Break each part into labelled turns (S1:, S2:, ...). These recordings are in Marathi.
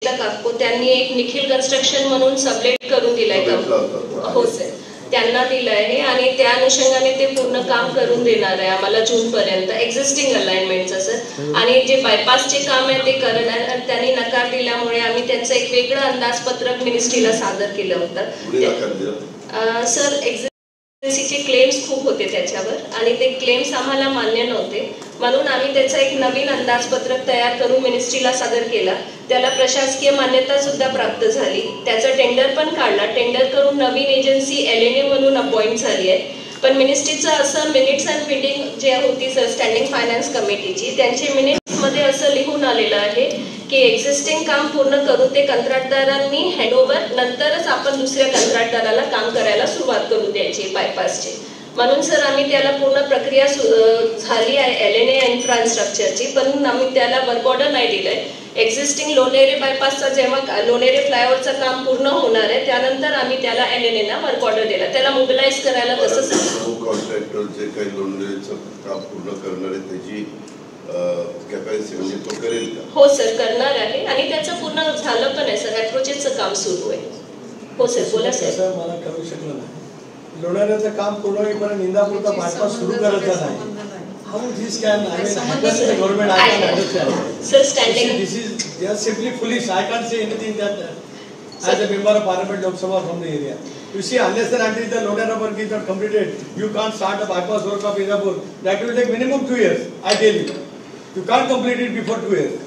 S1: काकू त्यांनी एक निखिल कन्स्ट्रक्शन म्हणून सबलेट करून दिलाय काम. हो सर, त्यांना दिलं आहे आणि त्या अनुषंगाने ते पूर्ण काम करून देणार आहे आम्हाला जून पर्यंत एक्झिस्टिंग अलाइनमेंटचं सर. आणि जे बायपासचे काम आहे ते करणार त्यांनी नकार दिल्यामुळे आम्ही त्यांचं एक वेगळं अंदाजपत्रक मिनिस्ट्रीला सादर केलं होतं सर. चे क्लेम्स खूप होते त्याच्यावर आणि ते क्लेम्स आम्हाला मान्य नव्हते म्हणून आम्ही त्याचा एक नवीन अंदाजपत्रक तयार करून मिनिस्ट्रीला सादर केला. त्याला प्रशासकीय मान्यता सुद्धा प्राप्त झाली. त्याचं टेंडर पण काढला. टेंडर करून नवीन एजन्सी LNA म्हणून अपॉइंट झाली आहे. पण मिनिस्ट्रीचं असं मिनिट्स अँड मीटिंग जे होती सर स्टँडिंग फायनान्स कमिटीची, त्यांचे मिनिट्समध्ये असं लिहून आलेलं आहे की एक्झिस्टिंग काम पूर्ण करून ते कंत्राटदारांनी हँडओव्हर नंतरच आपण दुसऱ्या कंत्राटदाराला काम करायला सुरुवात करू द्यायची बायपासची. म्हणून सर आम्ही त्याला पूर्ण प्रक्रिया झाली आहे LNA इन्फ्रास्ट्रक्चरची, पण आम्ही त्याला वर्क ऑर्डर नाही दिलंय. एक्झिस्टिंग लोणेरे बायपासचा जेव्हा लोणेरे फ्लायओव्हरचं काम पूर्ण होणार आहे त्यानंतर आम्ही त्याला LNAला वर्क ऑर्डर दिला. त्याला मोबिलाइज करायला तसं
S2: कॉन्ट्रॅक्टर जे काही लोणेरेचं काम पूर्ण करणार आहे त्याची कॅपॅसिटी म्हणजे तो करेल का?
S1: हो सर, करणार आहे आणि त्याचं पूर्ण झालं पण आहे सर. अप्रोचेसचं काम सुरू आहे. हो सर, बोला सर.
S3: मला करू शकलं नाही. लोणाऱ्याचं काम पूर्ण होईपर्यंत इंदापूरचा बायपास सुरू करायचा नाही. How this can, I mean, happen to the government, I can understand.
S1: Sir, standing.
S3: This is just simply foolish. I can't say anything that as a member of Parliament, Lok Sabha from the area. You see, unless and until the Lodara work is not completed, you can't start the bypass work of Indapur. That will take minimum 2 years. I tell you, you can't complete it before 2 years.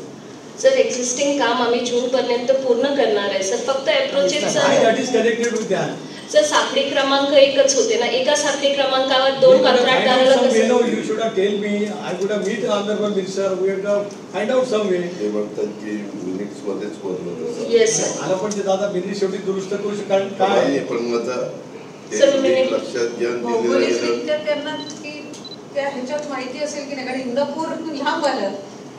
S1: Sir existing काम आम्ही जून पर्यंत पूर्ण करणार आहे सर. फक्त approaches
S3: that is connected with that.
S1: Sir साखळी क्रमांक एकच होते ना. एका साखळी क्रमांकावर दोन कंत्राटदाराला
S3: कसं you should have told me. I would have meet honorable minister. We would have find out some way.
S2: ते म्हणतात की मिनिट्स मध्येच बोललो.
S1: Yes sir.
S3: आला पण ते दादा मिनिट शेवटी दुरुस्त करू शकतात काय
S2: पण माझा
S1: सर मिनिट
S2: लक्षात घ्या
S4: त्यांना की त्या ह्याच्यात माहिती असेल की नाही, कारण इंदापूर लांब आलं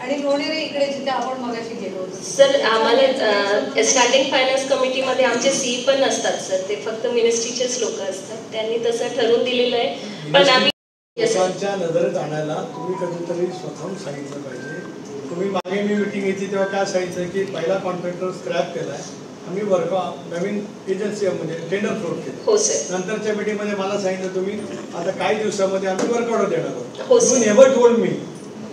S4: आणि लोणेरे इकडे जिथे आपण मगाशी गेलो होतो.
S1: सर आम्हाला स्टँडिंग फायनान्स कमिटीमध्ये आमचे CE पण असतात सर. ते फक्त मिनिस्ट्रीचेच लोक असतात. त्यांनी तसं ठरवून दिलेलं आहे. पण आम्ही
S3: लोकांच्या नजरेत आणायला तुम्ही कधीतरी स्वतःहून सांगितलं पाहिजे. तुम्ही मागे मी मीटिंग घेतली तेव्हा काय सांगितलं की पहिला कॉन्ट्रॅक्टर स्क्रॅप केलाय, आम्ही वर्क नवीन एजन्सी म्हणजे टेंडर फ्लोट केलं.
S1: हो सर.
S3: नंतरच्या मीटिंगमध्ये मला सांगितलं तुम्ही आता काही दिवसामध्ये आम्ही वर्क ऑर्डर देणार आहोत.
S1: हो
S3: sir. You never told me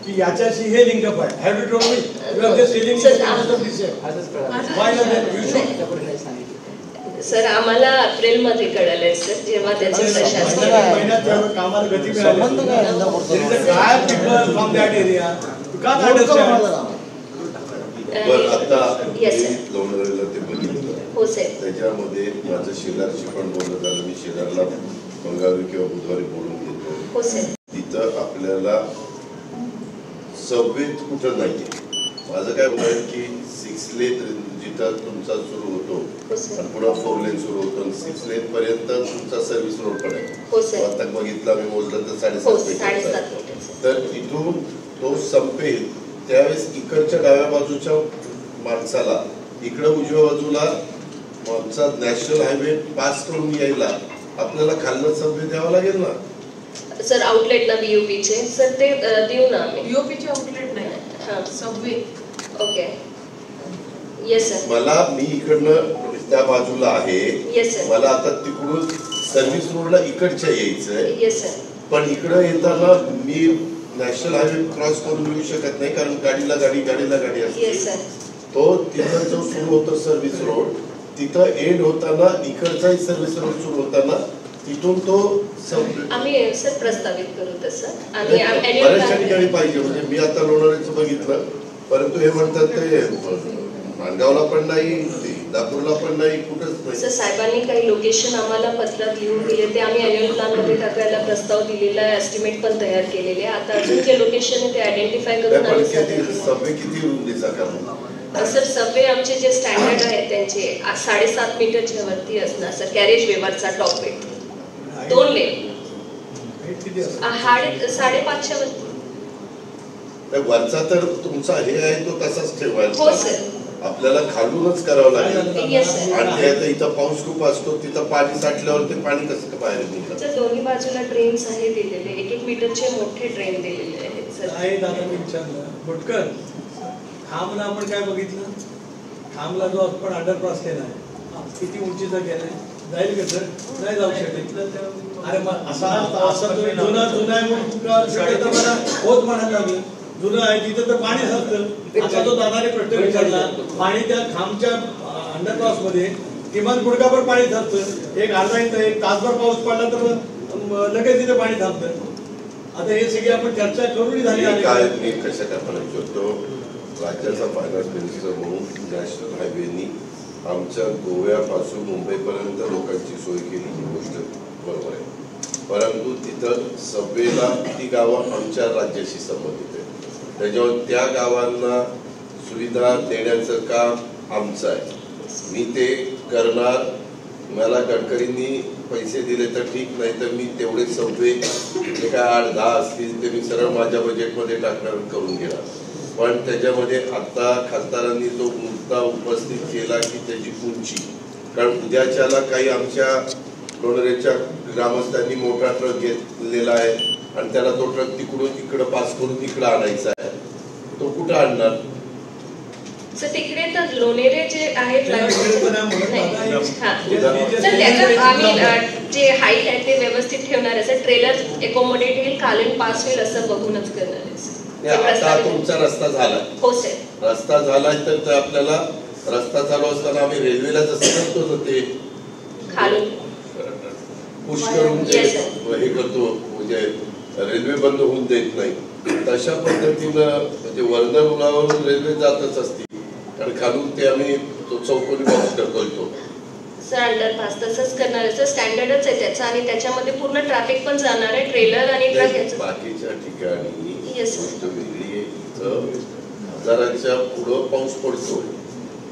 S3: की याच्याशी हे लिंक अप आहे. Have you told me? You are just telling
S1: sir आम्हाला एप्रिलमध्ये कळालंय सर जेव्हा त्याचे प्रशासकीय
S3: महिन्यात कामाला गती मिळाली. काय people from that area you can't understand.
S2: बरं आता लोणाऱ्याला ते बघितलं.
S1: हो सर.
S2: त्याच्यामध्ये माझं शेजारशी पण बोलणं झालं. मी शेजारला मंगळवारी किंवा बुधवारी बोलून घेतो.
S1: हो सर.
S2: तिथं आपल्याला सबवेत कुठं नाही. माझं काय म्हणणं की 6 लेन जिथं तुमचा सुरू होतो आणि पुढे 4 लेन सुरू होतो आणि 6 लेन पर्यंत तुमचा सर्व्हिस रोड पण आहे. आता बघितलं मी मोजलं तर 7.5 तर इथून तो संपेल त्यावेळेस इकडच्या डाव्या बाजूच्या माणसाला इकडं उजव्या बाजूला आमचा नॅशनल हायवे पास करून यायला आपल्याला खालनं सबवे द्यावं लागेल ना
S1: सर. आउटलेट ना BOP चे सर ते देऊ ना आम्ही.
S4: BOP चे आउटलेट नाही, सबवे.
S1: ओके. Yes sir.
S2: मला मी इकडनं त्या बाजूला आहे.
S1: Yes sir.
S2: मला आता तिकडून सर्व्हिस रोडला इकडच्या यायचंय.
S1: Yes sir.
S2: पण इकडं येताना मी नॅशनल हायवे क्रॉस करून येऊ शकत नाही कारण गाडीला गाडी असते.
S1: Yes sir.
S2: तो तिथं जो सुरू होतो सर्व्हिस रोड तिथं एंड होताना इकडचाही सर्व्हिस रोड सुरू होताना तिथून तो
S1: आम्ही सर प्रस्तावित करू तसं आणि
S2: बऱ्याचशा ठिकाणी पाहिजे. म्हणजे मी आता लोणाऱ्याचं बघितलं परंतु हे म्हणतात ते माणगावला पण नाही, इंदापूरला पण नाही, कुठंच नाही.
S1: सर साहेबांनी काही लोकेशन आम्हाला पत्रात लिहून दिले ते आम्ही अॅन्युअल प्लॅनमध्ये टाकायला प्रस्ताव दिलेला आहे. एस्टिमेट पण तयार केलेले आहे. आता अजून जे लोकेशन आहे ते आयडेंटिफाय करून
S2: सबवे किती रुंदीचा करणार
S1: सर. सबवे आमचे जे स्टँडर्ड आहेत त्यांचे 7.5 मीटरच्या वरती असणार सर. कॅरेज वेवरचा टॉप वेट 2 लेन 5.5च्या वरती.
S2: वरचा तर तुमचा हे आहे तो तसाच ठेवायला.
S1: हो सर.
S2: आपल्याला खालूनच करावं लागेल.
S1: Yes sir.
S2: आणि आता इथं पाऊस खूप असतो तिथं पाणी साठल्यावर ते पाणी कसं बाहेर निघतं.
S1: दोन्ही बाजूला ड्रेन्स आहे दिलेले 1-1 मीटरचे मोठे ड्रेन दिलेले आहेत सर.
S3: आहे दादा मी विचारलं भटकर हा म्हणा आपण काय बघितलं खामला जो आपण अंडरपास केला आहे किती उंचीचा केलाय, जाईल का सर? नाही जाऊ शकेल. अरे मग असा तुम्ही जुना आहे म्हणून शक्यतो मला होत म्हणायला लागलं. जुनं आहे तिथं तर पाणी साचतं. असा जो दादाने प्रश्न विचारला, पाणी त्या खामच्या अंडरपास मध्ये किमान गुडघाभर पाणी थांबतं. एक अर्धा इंच एक तासभर पाऊस पडला तर लगेच तिथे पाणी थांबतं. आता हे सगळी आपण चर्चा करून झाली आहे.
S2: काय मी कशा काय म्हणू शकतो, राज्याचा फायनान्स मिनिस्टर म्हणून नॅशनल हायवेनी आमच्या गोव्यापासून मुंबईपर्यंत लोकांची सोय केली, ही गोष्ट बरोबर आहे. परंतु तिथं सबवेला ती गावं आमच्या राज्याशी संबंधित आहे. त्याच्यावर त्या गावांना सुविधा देण्याचं काम आमचं आहे. मी ते करणार. मला गडकरींनी पैसे दिले तर ठीक, नाही तर मी तेवढे सबवे जे काय 8-10 असतील ते मी सरळ माझ्या बजेटमध्ये टाकणार, करून घेणार. पण त्याच्यामध्ये आता खासदारांनी जो मुद्दा उपस्थित केला की त्याची उंची, कारण उद्याच्याला काही आमच्या लोणेरेच्या ग्रामस्थांनी मोठा ट्रक घेतलेला आहे आणि त्याला तो ट्रक तिकडून इकडं पास करून इकडं आणायचा आहे, तो कुठं आणणार?
S1: तिकडे तर लोणेरे जे आहे जे हाईट आहे ते व्यवस्थित ठेवणार आहे सर. ट्रेलर एकोमोडेट होईल, खालून पास होईल असं बघूनच करणार आहे.
S2: आता तुमचा रस्ता झाला,
S1: हो सर,
S2: रस्ता झाला तर आपल्याला रस्ता चालू असताना आम्ही रेल्वेला जसं करतो ते
S1: खालून
S2: पुश करून हे करतो, म्हणजे रेल्वे बंद होऊन देत नाही, तशा पद्धतीनं म्हणजे वर्धा रुळावरून रेल्वे जातच असते आणि खालून ते आम्ही तो चौकोनी बॉक्स करतो
S1: सर. अंडरपास तसंच करणार आहे सर. स्टँडर्डच आहे त्याचा आणि त्याच्यामध्ये पूर्ण ट्रॅफिक पण जाणार आहे, ट्रेलर आणि ट्रक.
S2: बाकीच्या ठिकाणी गोष्ट वेगळी आहे. इथं हजाराच्या पुढं पाऊस पडतो,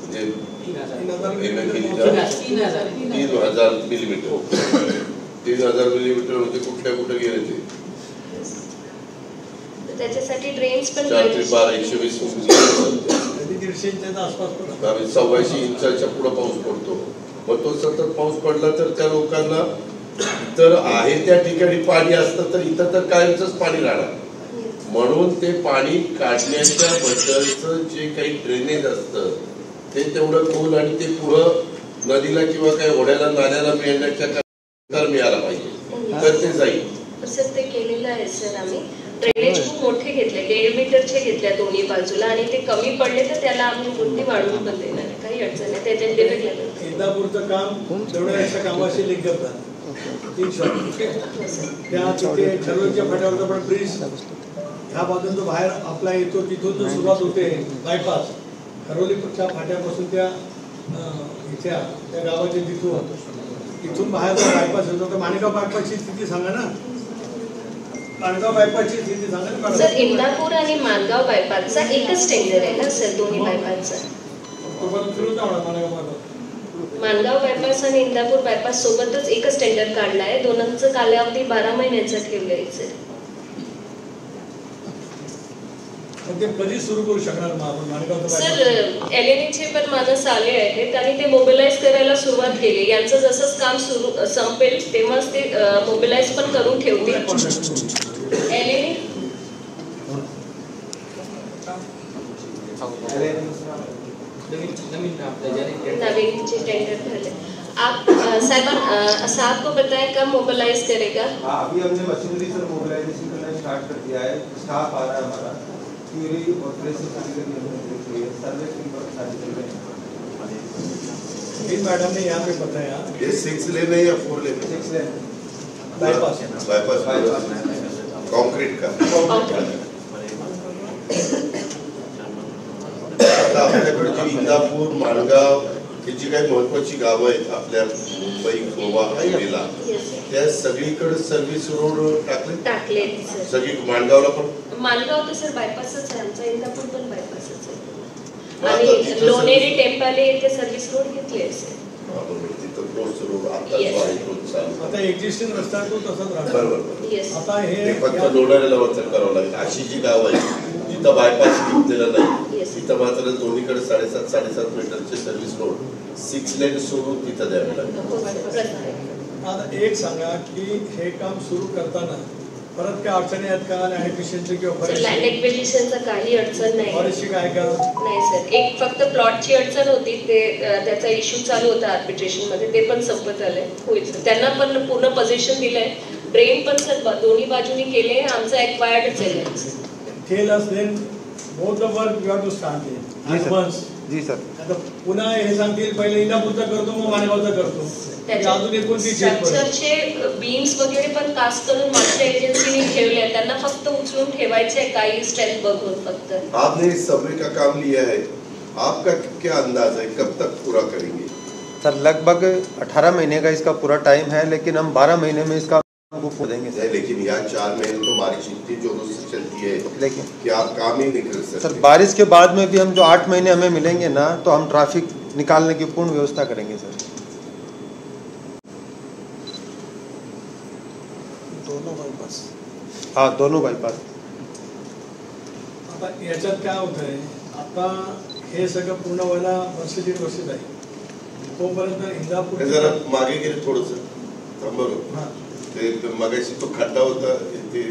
S2: म्हणजे 3000 मिलीमीटर. 3000 मिलीमीटर म्हणजे कुठे गेले ते?
S1: त्याच्यासाठी ड्रेन्स पण
S2: 4-120 125 इंचाच्या पुढे पाऊस पडतो. मग तो सतत पाऊस पडला तर त्या लोकांना तर आहे त्या ठिकाणी पाणी असतं तर इथं तर कायमच पाणी राहणार. म्हणून ते पाणी काढण्याच्या बद्दलचं जे काही ड्रेनेज असतं ते तेवढं खोल आणि ते पुढं नदीला किंवा काही ओढ्याला नाल्याला मिळायला पाहिजे तर ते जाईल.
S1: सर ते केलेलं आहे सर. आम्ही ड्रेनेज खूप मोठे घेतले, 1.5 मीटरचे घेतल्या दोन्ही बाजूला आणि ते कमी पडले तर त्याला आम्ही बुद्धी वाढवून पण देणार, काही अडचण नाही. त्याच्या डेव्हलपमेंट
S3: इंदापूरचं काम तेवढ्या कामाशी लिंक करतात. 3 शॉट त्या तिथे ठरवच्या फाट्यावरचा पण ब्रिज ह्या बाजून जो बाहेर आपला येतो तिथून जो सुरुवात होते बायपास खरोलीच्या फाट्यापासून त्या त्या गावाच्या तिथून बाहेर बायपास होतो. तर माणगाव बायपासची स्थिती सांगा ना. माणगाव बायपासची स्थिती सांगा ना
S1: सर. इंदापूर आणि माणगाव बायपासचा एकच टेंडर आहे ना सर, दोन्ही बायपासचा. माणगाव बायपास आणि इंदापूर बायपास सोबतच एकच टेंडर काढलाय. दोनांचं कालावधी 12 महिन्याचा ठेवलाय सर.
S3: ते कधी सुरू करू शकणार
S1: सर? LNEचे पण माणस आले आहेत आणि ते मोबिलाइज करायला सुरुवात केली. यांचं जसंच काम सुरू संपेल तेव्हाच ते मोबिलाइज पण करून ठेवतील. LNE नवीन जे टेंडर झाले आप साहब ऐसा आपको बताएं कब मोबिलाइज करेगा?
S5: अभी हमने मशीनरी सर मोबिलाइजेशन करना स्टार्ट कर दिया है. स्टाफ आ रहा है हमारा. थ्योरी और प्रेसिंग सर्वे
S3: इन मैडम ने यहाँ पे बताया
S2: ये 6 लेन है या 4 लेन?
S5: 6 लेन
S2: बायपास कॉन्क्रीट का. आता आपल्याकडे जी इंदापूर माणगाव ही जी काही महत्वाची गावं आहेत आपल्या मुंबई गोवा हायवेला, त्या सगळीकडे सर्व्हिस रोड टाकले सगळी. माणगावला पण
S1: माणगाव तर सर बायपासच आहे आमचा. इंदापूर पण बायपासच आहे आणि लोणेरे टेम्पाले येथे सर्व्हिस रोड घेतले असेल.
S3: आता एक्झिस्टिंग रस्ता तो तसाच राहणार. आता हे
S2: फक्त लोणाऱ्याला वचन करावं लागेल. अशी जी गाव आहे तिथं बायपास घेतलेला नाही, तिथं मात्र दोन्हीकडे 7.5 मीटरचे सर्व्हिस रोड 6 लेन सोडून तिथं द्यावे लागेल.
S3: आता एक सांगा की हे काम सुरू करताना परत काय अडचणी आहेत का लँड एक्विजिशनची किंवा
S1: लँड एक्विजिशनचं काही अडचण नाही.
S3: फॉरेस्टची काय का
S1: नाही सर, एक फक्त प्लॉटची अडचण होती, ते त्याचा इश्यू चालू होता आर्बिट्रेशन मध्ये, ते पण संपत आलंय. होईल सर, त्यांना पण पूर्ण पोझिशन दिलंय. ड्रेन पण सर दोन्ही बाजूनी केले, आमचं एक्वायर्डच आहे.
S3: Tell us then both the work you have to start it at once.
S5: जी सर.
S3: आता पुन्हा हे सांगतील पहिले इंदापूरचा करतो मग माणगावचा करतो. अजून एकूण
S1: स्ट्रक्चरचे बीम्स वगैरे पण कास्ट करून मागच्या एजन्सीने ठेवले, त्यांना फक्त उचलून ठेवायचे काही स्ट्रेंथ बघून फक्त.
S2: आपने इस सर्वे का काम लिया है, आपका क्या अंदाज है कब तक पूरा करेंगे?
S5: सर लगभग 18 महीने का इसका पूरा टाइम है, लेकिन हम 12 महीने में इसका वो देंगे सर.
S2: लेकिन यहाँ 4 महीने तो बारिश इतनी जोरों से चलती है,
S5: लेकिन
S2: कि आप काम ही नहीं कर सकते.
S5: सर बारिश के बाद में भी हम जो 8 महीने हमें मिलेंगे ना, तो हम ट्रैफिक निकालने की पूर्ण व्यवस्था करेंगे सर.
S3: दोनों बायपास.
S5: हाँ, दोनों बायपास.
S3: आता याच्यात काय होत आहे, आता हे सगळं पूर्ण व्हायला वर्ष 1.5 वर्ष जाईल. तोपर्यंत इंदापूर
S2: जरा मागे गेले थोडंसं थांबा. ते मगाशी तो खड्डा होता, ते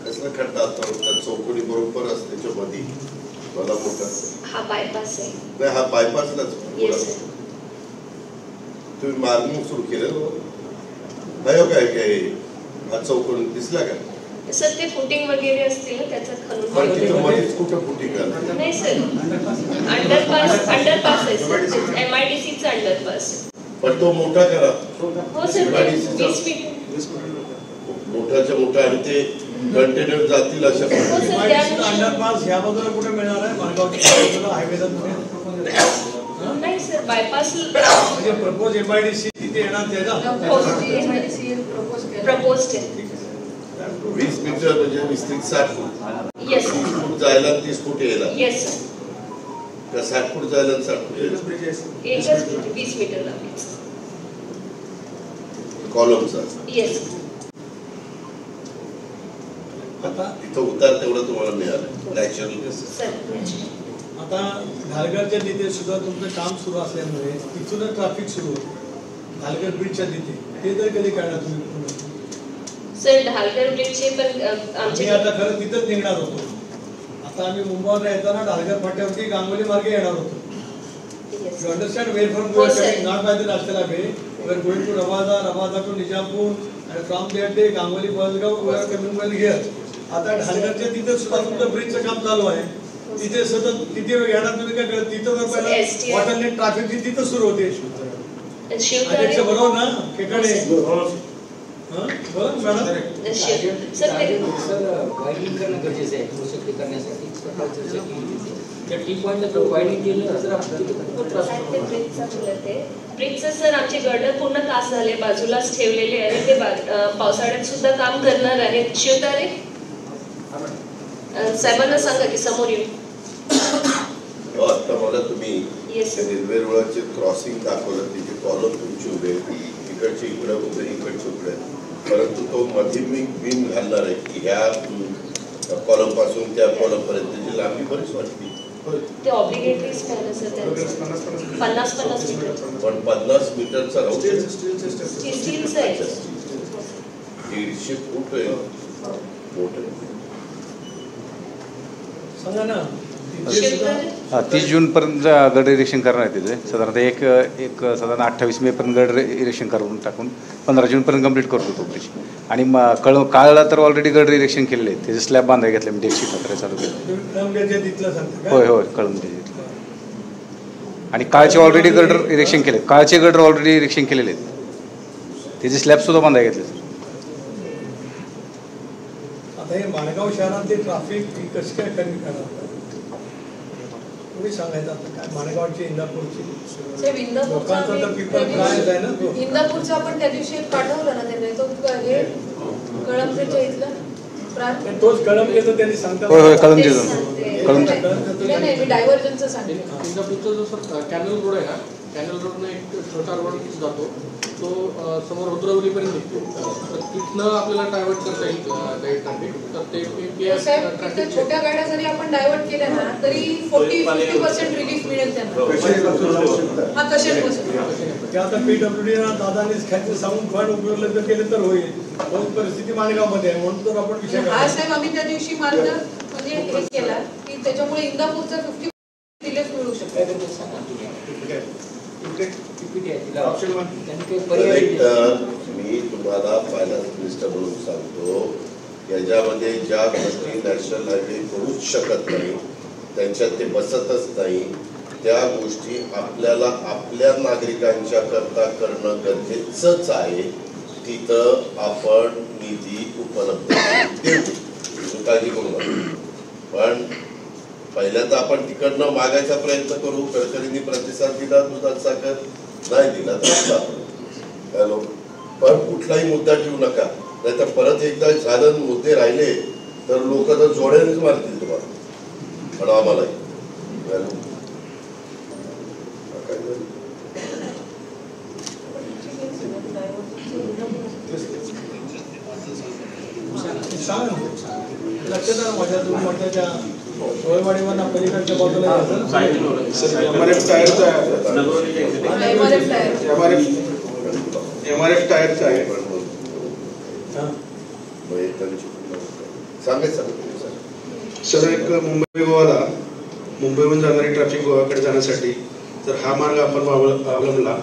S2: कसला खड्डा होता चौकोनी बरोबर असते त्याच्यामध्ये मला मोठा.
S1: हा बायपास आहे.
S2: नाही, हा बायपासलाच. तुम्ही मार्गिंग सुरू केलं नाही हो काय हा चौकोनी दिसला का
S1: सर? ते फुटिंग वगैरे असतील ना त्याच्यात
S2: पण तिथं
S1: खणून.
S2: मध्येच कुठं फुटिंग आलं?
S1: नाही सर, अंडरपास आहे सर, MIDCचा अंडरपास.
S2: पण तो मोठा करा.
S1: हो सर, 20 फीट
S2: मोठाच्या मोठा, आणि ते कंटेनर जातील अशा.
S3: अंडरपास ह्या बाजूला कुठे मिळणार आहे? माणगावच्या बाजूला हायवेचा
S1: नाही सर, बायपास
S3: म्हणजे प्रपोज MIDC तिथे येणार
S1: प्रपोज्ड आहे.
S2: 20 मीटर म्हणजे विस्तृत 60 फूट.
S1: येस
S2: 30 फूट जायला 30 फूट यायला.
S1: येस सर,
S2: का 60 फूट जायला 60 फूट यायला?
S1: एकच 20 मीटर लांबीच
S2: कॉलमचा.
S1: येस.
S2: आता तिथं उतार तेवढं तुम्हाला मिळालं नॅचरल.
S1: सर
S3: आता घालगरच्या तिथे सुद्धा तुमचं काम सुरू असल्यामुळे तिथूनच ट्रॅफिक सुरू होतं. घालगर ब्रिजच्या तिथे ते तर कधी काढणार तुम्ही?
S1: सर ढालगर ब्रिजचे पण
S3: आम्ही आता खरं तिथंच निघणार होतो. आता आम्ही मुंबईला येताना ढालगर फाट्यावरती गांगोली मार्गे येणार होतो. You understand where from we are coming, not by the National Way. We are going to Ravada, Ravada to Nijapur, and from there to Gangoli, Palgaon, we are coming well here. आता ढालगरच्या तिथे सुद्धा तुमचं ब्रिजचं काम चालू आहे. तिथे सतत किती वेळ घेणार तुम्ही काय करत? तिथं तर पहिला वॉटरनेट ट्रॅफिकची तिथं सुरू होते. अध्यक्ष बरोबर ना? केकडे बरोबर मॅडम.
S1: सर
S6: वायरिंग करणं गरजेचं आहे प्रोसेक्ट करण्यासाठी. त्या टी पॉईंटला वायरिंग केलं तर
S1: ब्रिजचं सर आमचे गर्डर पूर्ण कास झाले, बाजूलाच ठेवलेले आहे. ते पावसाळ्यात सुद्धा काम करणार आहेत. शिवतारे साहेबांना सांगा की समोर येऊ.
S2: आता मला तुम्ही रेल्वे रुळाचे क्रॉसिंग दाखवलं, तिथे कॉलम तुमची उभे, इकडचे इकडे उभे, इकडचे उभे, परंतु तो मध्ये मी बीम घालणार आहे की ह्या कॉलम पासून त्या कॉलम पर्यंतची लांबी बरीच वाटली.
S1: ते ऑब्लिगेटरीज झालं सर त्यांचं 50 मीटर.
S2: पण 50 मीटरचा राहू दे,
S1: स्टीलचं आहे.
S2: 150 फूट आहे मोठं.
S3: सांगा ना.
S7: 30 जूनपर्यंत गड इरेक्शन करणार आहे तिथे. साधारणतः साधारण 28 मे पर्यंत गड इरेक्शन करून टाकून 15 जूनपर्यंत कंप्लीट करतो तो ब्रिज. आणि काळला तर ऑलरेडी गड इरेक्शन केलेले आहेत. त्याचे स्लॅब बांधायला घेतले, म्हणजे 117 चालू केलं. होय होय, कळंबच्या तिथलं. आणि काळचे ऑलरेडी गड इरेक्शन केले, काळचे गड ऑलरेडी इरेक्शन केलेले आहेत. त्याचे स्लॅब सुद्धा बांधायला घेतले.
S3: आता हे माणगाव शहरात ट्रॅफिक कशी काय कमी करणार तुम्ही सांगायचं? आता काय माणगावची इंदापूरची
S4: इंदापूरचं आपण त्या दिवशी पाठवलं ना त्यांनी, तो हे कळमच्या इथलं
S3: तोच कळमचे त्यांनी सांगतात.
S7: होय होय, कळमचे
S4: नाही, मी डायव्हर्जनचं सांगते.
S6: इंदापूरचा जो कॅनल रोड आहे ना, कॅनल रोडनं एक छोटा रोड जातो, तो समोर रुद्रवलीपर्यंत निघतो. तर तिथनं आपल्याला डायव्हर्ट करता येईल ट्रॅफिक. तर ते
S4: छोट्या गाड्या जरी आपण डायव्हर्ट केल्या ना तरी 40-50% रिलीफ मिळेल त्यांना. हा, कशा पेशंट बसून
S3: ते आता PWD दादानीच खायचं सांगून फंड उपयोग जर केले तर होईल. तोच परिस्थिती माणगावमध्ये आहे, म्हणून तर आपण विषय
S4: हा साहेब आम्ही त्या दिवशी मार्ग म्हणजे हे केला की त्याच्यामुळे इंदापूरचा 50 दिलेच मिळू शकतो.
S2: मी तुम्हाला फायनान्स मिनिस्टर म्हणून सांगतो, याच्यामध्ये ज्या गोष्टी नॅशनल हायवे करूच शकत नाही, त्यांच्यात ते बसतच नाही, त्या गोष्टी आपल्याला आपल्या नागरिकांच्या करता करणं गरजेचंच आहे. तिथं आपण निधी उपलब्ध देऊ, काळजी करू नका. पण पहिल्यांदा आपण तिकडनं मागायचा प्रयत्न करू. गडकरींनी प्रतिसाद दिला, दुधात साखर नाही दिला तर हॅलो, पण कुठलाही मुद्दा ठेवू नका, नाहीतर परत एकदा झालं मुद्दे राहिले तर लोक तर जोड्यानेच मारतील तुम्हाला. पण आम्हालाही
S3: लक्षात आलं माझ्या दोन मोठ्याच्या सोयवाडीवर पलीकडच्या बाजूला
S5: MRF टायरचं आहे. सर एक मुंबई गोवाला, मुंबईहून जाणारी ट्रॅफिक गोवाकडे जाण्यासाठी जर हा मार्ग आपण अवलंबला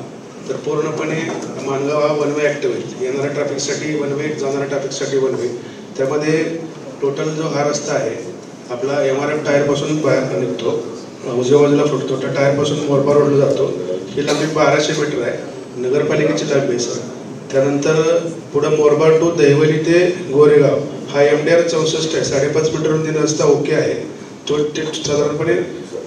S5: तर पूर्णपणे माणगाव हा वन वे ॲक्टिव्ह आहे. येणाऱ्या ट्रॅफिकसाठी वन वे, जाणाऱ्या ट्रॅफिकसाठी वन वे. त्यामध्ये टोटल जो हा रस्ता आहे आपला MRF टायरपासून बाहेर निघतो, उजव्या बाजूला फुटतो, त्या टायरपासून मोरबा रोडला जातो. ही लांबी 1200 मीटर आहे, नगरपालिकेची लांबी आहे सर. त्यानंतर पुढं मोरबा टू दहिवली ते गोरेगाव हा MDR 64 आहे, 5.5 मीटर रुंदीचा रस्ता ओके आहे. तो साधारणपणे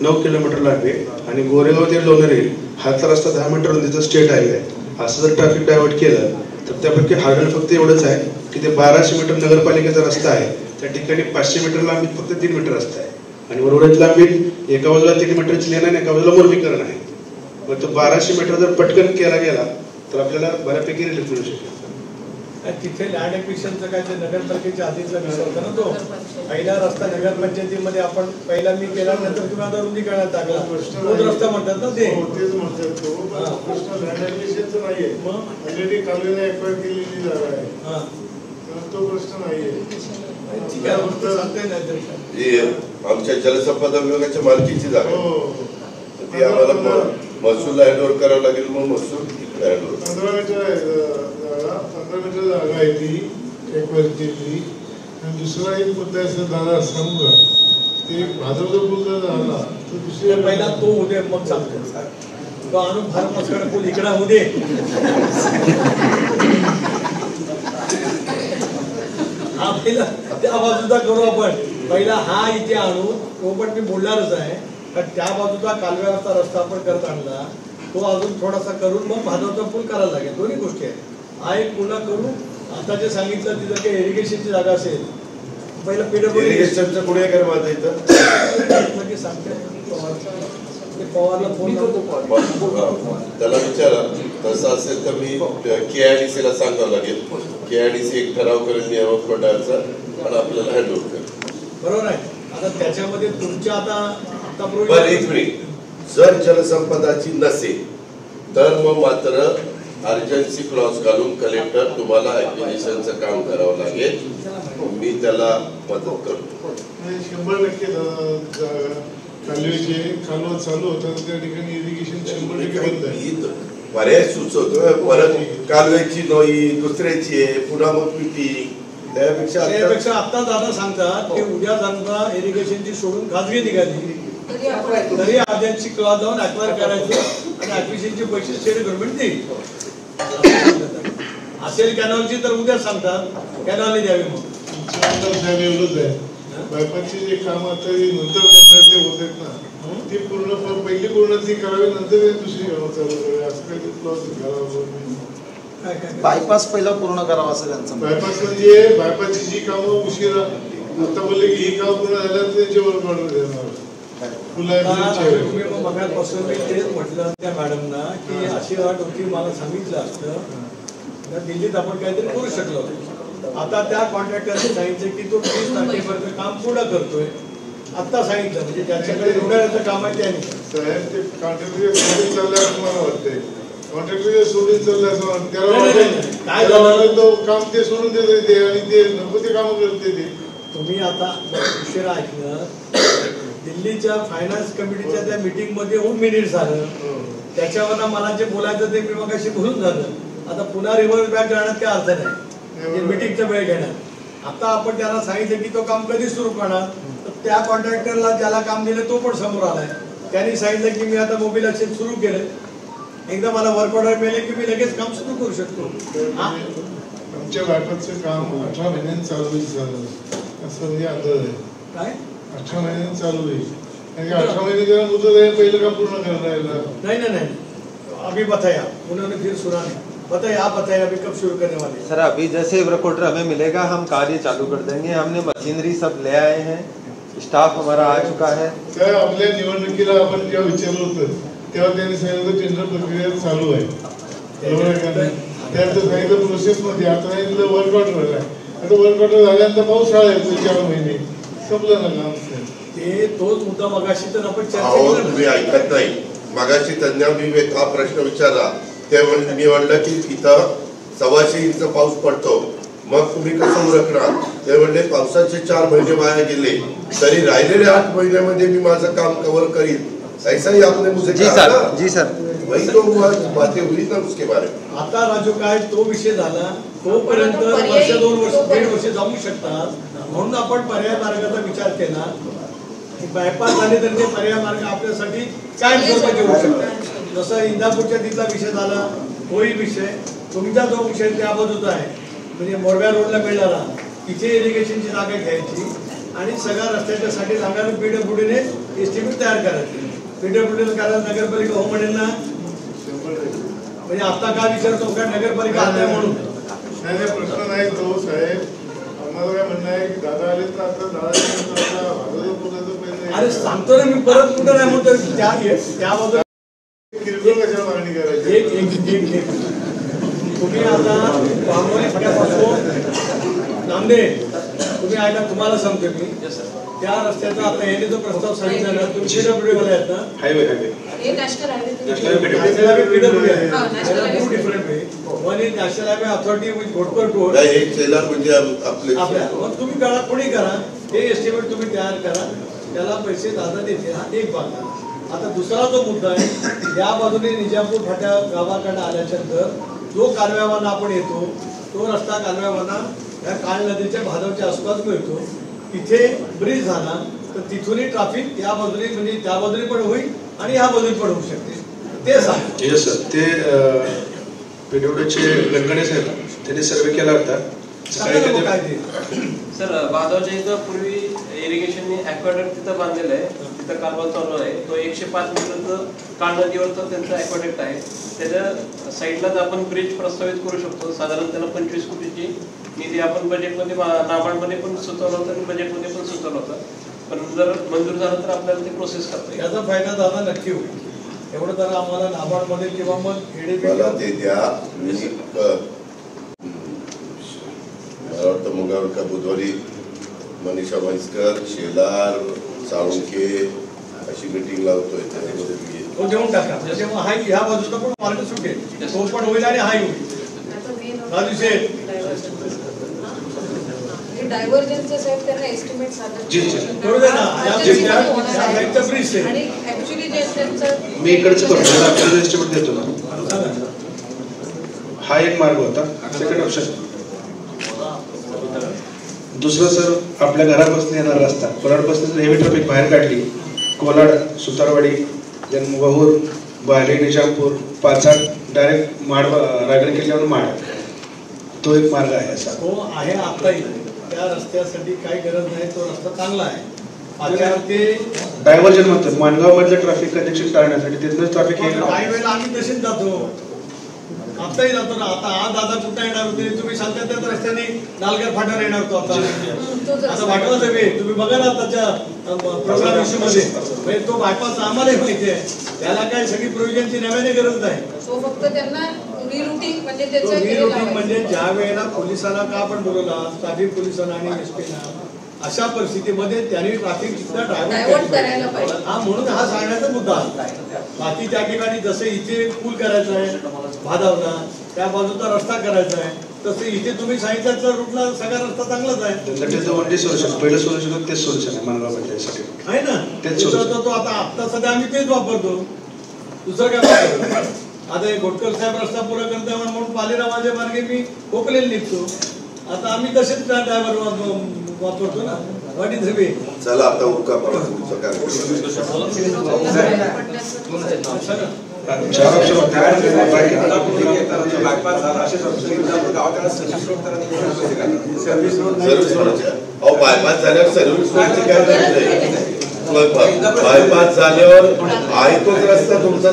S5: 9 किलोमीटर लांबी आहे. आणि गोरेगाव ते लोणेरे हाचा रस्ता 10 मीटर रुंदीचा स्टेट हायवे आहे. असं जर ट्रॅफिक डायव्हर्ट केलं तर त्यापैकी हार्डल फक्त एवढंच आहे की ते 1200 मीटर नगरपालिकेचा रस्ता आहे, त्या ठिकाणी 500 मीटर लांबीत फक्त 3 मीटर रस्ता आहे. आणि उर्वरित लांबीत एका बाजूला 3 मीटरची लेन आहे, एका बाजूला मुर्मीकरण आहे. मग तो 1200 मीटर जर पटकन केला गेला तर आपल्याला बऱ्यापैकी रिलीफ मिळू शकेल.
S3: तिथे लँड ॲक्विजिशनचं काय ते नगरपालिकेच्या आधीचा विषय होता ना. तो पहिला रस्ता नगरपंचायतीमध्ये आपण पहिला मी केल्यानंतर तुम्ही आता रुंदीकरणात टाकला, तोच रस्ता म्हणतात ना ते.
S8: तेच म्हणतात तो प्रश्न लँड ॲक्विजिशनचा नाहीये, मग ऑलरेडी कालवेने एक्वायर केलेली जागा आहे, तो प्रश्न नाहीये.
S2: आमच्या जलसंपदा विभागाच्या मालकीची जागा ती आम्हाला महसूलला हँडओव्हर करावं लागेल. मग महसूल
S8: 15 मीटर जागा आहे ती एक्वायर केली. आणि दुसरा एक मुद्दा आहे दादा सांगू का, ते भाजपचा मुद्दा झाला तर दुसऱ्या
S3: पहिला तो उद्या मग सांगतो तो आणून फार मस्कड पूल इकडा होऊ दे. हा पहिला त्या बाजूचा करू आपण, पहिला हा इथे आणू. तो पण मी बोलणारच आहे, कारण त्या बाजूचा कालव्याचा रस्ता आपण करत आणला, तो अजून थोडासा करून मग भाजपचा पूल करायला लागेल. दोन्ही गोष्टी आहेत. हा एक पूर्ण करू. आता जे सांगितलं तिथं काही इरिगेशनची जागा असेल, पहिलं
S2: इरिगेशनचं पुढे काय माझं इथं
S3: सांगते पवारला फोन करतो,
S2: त्याला विचारा. तसं असेल तर मी KIDC ला सांगावं लागेल. KIDC एक ठराव करेल नियामक मंडळाचा आणि आपल्याला हँडओव्हर करेल.
S3: बरोबर आहे. आता त्याच्यामध्ये तुमच्या
S2: बरं एक मिनिट, जर जलसंपदाची नसेल तर मग मात्र अर्जन्सी क्लॉज घालून कलेक्टर तुम्हाला ॲक्विजिशनचं काम करावं लागेल. मी त्याला मदत करतो.
S8: 100% कालवेचे कालवा चालू होतात त्या ठिकाणी इरिगेशन 100% बंद आहे.
S2: पर्याय सुचवतोय, परत कालव्याची नोई दुसऱ्याची आहे, पुन्हा मग मीटिंग.
S3: त्यापेक्षा आता दादा सांगतात की उद्या समजा इरिगेशनची सोडून खाजगी निघाली तरी अर्जन्सी क्लॉज जाऊन ॲक्वायर करायचं आणि ॲक्विजिशनचे पैसे स्टेट गव्हर्नमेंट देईल असेल. कॅनॉलची तर उद्या सांगतात कॅनॉलने द्यावी. मग
S8: एवढंच आहे, बायपासची जे काम आता नंतर करणार ते होत आहेत ना, ती पूर्ण पहिली पूर्ण ती करावी, नंतर दुसरी कामं चालू करावी. असं काही क्लॉज घालावं.
S9: बायपास पहिला पूर्ण करावा असं त्यांचं.
S8: बायपास म्हणजे बायपासची जी कामं उशिरा आता बोलले की ही काम पूर्ण झाल्यानंतर त्याच्यावर ऑर्डर देणार.
S3: तुम्ही मग मगापासून मी तेच म्हटलं त्या मॅडमना की अशी अट होती, मला सांगितलं असतं दिल्लीत आपण काहीतरी करू शकलो. आता त्या कॉन्ट्रॅक्टरने सांगितलं की तो 30 तारखेपर्यंत काम पूर्ण करतोय. आता सांगितलं म्हणजे ज्याच्याकडे एवढ्याचं काम आहे त्याने
S8: साहेब ते कॉन्ट्रॅक्टर चालल्यावर मला वाटतंय ते कॉन्ट्रॅक्टर सोडून चाललं असं वाटतं. त्याला
S3: काय
S8: त्याला वाटलं तो काम ते सोडून देते ते आणि ते नको ते कामं करते ते.
S3: तुम्ही आता उशिरा ऐकलं, दिल्लीच्या फायनान्स कमिटीच्या त्या मीटिंग मध्ये होऊन मिनिट झालं, त्याच्यावर मला जे बोलायचं ते मी मगाशी बोलून झालं. आता पुन्हा रिव्हर्स बॅक जाण्यात काय अर्थ नाही, मीटिंगचा वेळ घेण्यात. आता आपण त्याला सांगितलं की तो काम कधी सुरू करणार, तर त्या कॉन्ट्रॅक्टरला ज्याला काम दिलं तो पण समोर आलाय. त्यांनी सांगितलं की मी आता मोबिलायझेशन सुरू केलं, एकदा मला वर्क ऑर्डर मिळेल की मी लगेच काम सुरू करू शकतो.
S8: आमच्या बायपासचं काम 18 महिन्यांनी चालू होईल असं म्हणजे आता
S3: काय
S8: 18 महिन्यांनी चालू होईल. 18 महिने जरा मुदत आहे, पहिलं काम पूर्ण करायला.
S3: नहीं, अभी बताया उन्होंने, फिर सुना नहीं, बताया आप बताया अभी कब शुरू करने वाले.
S10: सर अभी जैसे वर्क ऑर्डर हमें मिलेगा हम कार्य चालू कर देंगे. हमने मशीनरी सब ले आए हैं, स्टाफ हमारा आ चुका है.
S8: तर आपल्या निवडणुकीला आपण जेव्हा विचारलं होतं तेव्हा त्यांनी सांगितलं टेंडर प्रक्रिया चालू आहे, बरोबर आहे का नाही. त्यानंतर सांगितलं प्रोसेसमध्ये, आता सांगितलं वर्क ऑर्डर आहे. आता वर्क ऑर्डर झाल्यानंतर पावसाळा येतो 4 महिने, संपलं ना काम.
S3: ते तोच मुद्दा मगाशी तर आपण चर्चा
S2: अहो
S3: केली.
S2: तुम्ही ऐकत नाही. मगाशी त्यांना मी हा प्रश्न विचारला, ते मी म्हणलं की इथं 125 इंच पाऊस पडतो, मग तुम्ही कसं उरकणार. ते म्हणले पावसाचे 4 महिने वाया गेले, तरी राहिलेले 8 महिन्यामध्ये मी माझं काम कव्हर करीन. ऐसा ही आपने मुझे कहा ना.
S10: जी सर.
S2: वही तो बातें हुई ना उसके बारे में.
S3: आता राजू काय तो विषय झाला, तोपर्यंत वर्ष 2 वर्ष 1.5 वर्ष जाऊ शकतात. म्हणून आपण पर्याय मार्गाचा विचार केला. बायपास झाले तर ते पर्याय मार्ग आपल्यासाठी काय स्वरूपाचे होऊ शकतात. जसं इंदापूरच्या तिथला विषय झाला, तोही विषय. तुमचा जो विषय त्या बाजूचा आहे, म्हणजे मोरब्या रोडला मिळाला, तिथे इरिगेशनची जागा घ्यायची आणि सगळ्या रस्त्याच्यासाठी लागणारे पीडब्ल्यूडीने एस्टिमेट तयार करायचे. पीडब्ल्यूडी करायला नगरपालिका हो म्हणेल ना, म्हणजे आता काय विचारतो का नगरपालिका आल्या म्हणून.
S8: नाही प्रश्न नाही तो साहेब. आम्हाला काय म्हणणं आहे की दादा आले तर आता
S3: अरे सांगतो ना मी, परत कुठं नाही म्हणतो. त्याबद्दल
S8: किरकोळ कशाला मागणी करायची.
S3: एक तुम्ही आता बांबोली फाट्यापासून नांदेड तुम्ही ऐका, तुम्हाला सांगतो मी, त्या रस्त्याचा आता याने जो प्रस्ताव सांगितला ना, तुम्ही पीडब्ल्यूडी वाले आहेत ना,
S8: हायवे
S4: हे national highway
S3: national highway PWD आहे. Two different way. One is national highway authority with Ghotkar to
S2: एक सेलर म्हणजे
S3: आपल्या. मग तुम्ही करा, कोणी करा, हे एस्टिमेट तुम्ही तयार करा, त्याला पैसे दादा देते. हा एक भाग झाला. आता दुसरा जो मुद्दा आहे, या बाजूने निजामपूर फाट्या गावाकडे आल्याच्या नंतर जो कालव्यावाना आपण येतो, तो रस्ता कालव्यावाना या काळ नदीच्या भादवच्या आसपास मिळतो. तिथे ब्रिज झाला तर तिथूनही ट्रॅफिक या बाजूने, म्हणजे त्या बाजूने पण होईल आणि या बाजूने पण होऊ शकते. ते सांग.
S5: Yes sir. ते पीडब्ल्यूडीचे गणगणे साहेब त्यांनी सर्वे केला होता.
S3: काय ते
S11: सर भादवच्या इथं पूर्वी इरिगेशनने ॲक्वाडक्ट तिथं बांधलेलं आहे, तिथं कालवा चालू आहे. तो 105 मीटरचं काळ नदीवरचं त्यांचं ॲक्वाडक्ट आहे. त्याच्या साईडलाच आपण ब्रिज प्रस्तावित करू शकतो. साधारण त्याला 25 कोटीची निधी आपण बजेटमध्ये, नाबार्डमध्ये पण सुचवलं होतं आणि बजेटमध्ये पण सुचवलं होतं. पण जर मंजूर झालं तर आपल्याला ते प्रोसेस करता येईल.
S3: याचा फायदा दादा नक्की होईल. एवढं तर आम्हाला नाबार्डमध्ये किंवा मग
S2: मला ते द्या. मला वाटतं मंगळवार का बुधवारी मनीषा म्हैसकर, शेलार, साळुंखे अशी मीटिंग लावतोय. त्याच्यामध्ये
S3: तो देऊन टाका, म्हणजे मग हा ह्या बाजूचा पण मार्ग सुटेल, तो पण होईल आणि हाही होईल. राजू शेठ
S4: डायव्हर्जनचे साहेब त्यांना एस्टिमेट सादर
S3: करू दे ना.
S4: आणि ऍक्च्युअली जे त्यांचं
S5: मी इकडचं करतो, आपल्याला एस्टिमेट देतो ना. हा एक मार्ग होता. Second option. दुसरं सर, आपल्या घरापासून येणारा रस्ता, कोलाडपासून जर हेवी ट्रॅफिक बाहेर काढली, कोलाड, सुतारवाडी, वहूर, बाहेर निजामपूर, पाचाड, डायरेक्ट माड, रायगड किल्ल्यावर माड, तो एक मार्ग आहे असा.
S3: तो आहे आताही. त्या रस्त्यासाठी काही गरज नाही, तो रस्ता चांगला आहे. पाचाड ते
S5: डायव्हर्जन म्हणतात, माणगाव मधलं ट्रॅफिक कनेक्शन टाळण्यासाठी तिथूनच ट्रॅफिक येईल.
S3: काही वेळेला आम्ही तसेच जातो, आताही जातो ना. आता आज दादा कुठं येणार होते तुम्ही सांगता, त्याच रस्त्याने नालगर फाट्यावर येणार होतो. आता वाटवाच आहे, तुम्ही बघा ना त्याच्या प्रोग्राम इश्यू मध्ये, तो बायपास आम्हालाही माहिती आहे. त्याला काय सगळी प्रोव्हिजनची नव्याने गरज नाही.
S4: तो फक्त त्यांना रिरूटिंग म्हणजे
S3: रिरूटिंग म्हणजे ज्या वेळेला पोलिसांना का आपण बोलवला, ट्रॅफिक पोलिसांना आणि एसपीला, अशा परिस्थितीमध्ये त्यांनी ट्रॅफिक
S4: डायव्हर्ट करायला पाहिजे.
S3: हा म्हणून हा सांगण्याचा मुद्दा. बाकी त्या ठिकाणी जसं इथे पूल करायचा आहे भादावला, त्या बाजूचा रस्ता करायचा आहे, तसं इथे तुम्ही सांगितलं तर रूटला सगळा रस्ता चांगलाच आहे.
S5: ओनली सोल्युशन, पहिलं सोल्युशन तेच सोल्युशन आहे मानगाव पंचायतीसाठी
S3: आहे ना. तो आता सध्या आम्ही तेच वापरतो, दुसरं काय वापरतो. आता एक घोटकर साहेब रस्ता पुरा करताय म्हणून पालेरामाच्या मार्गे मी खोकलेला निघतो. आता आम्ही तसेच ड्रायव्हर वापरतो ना. What is way.
S2: चला आता उरका परत तुमचं काय बायपास झाल्यावर सर्व्हिस बायपास झाल्यावर आहे तोच रस्ता तुमचा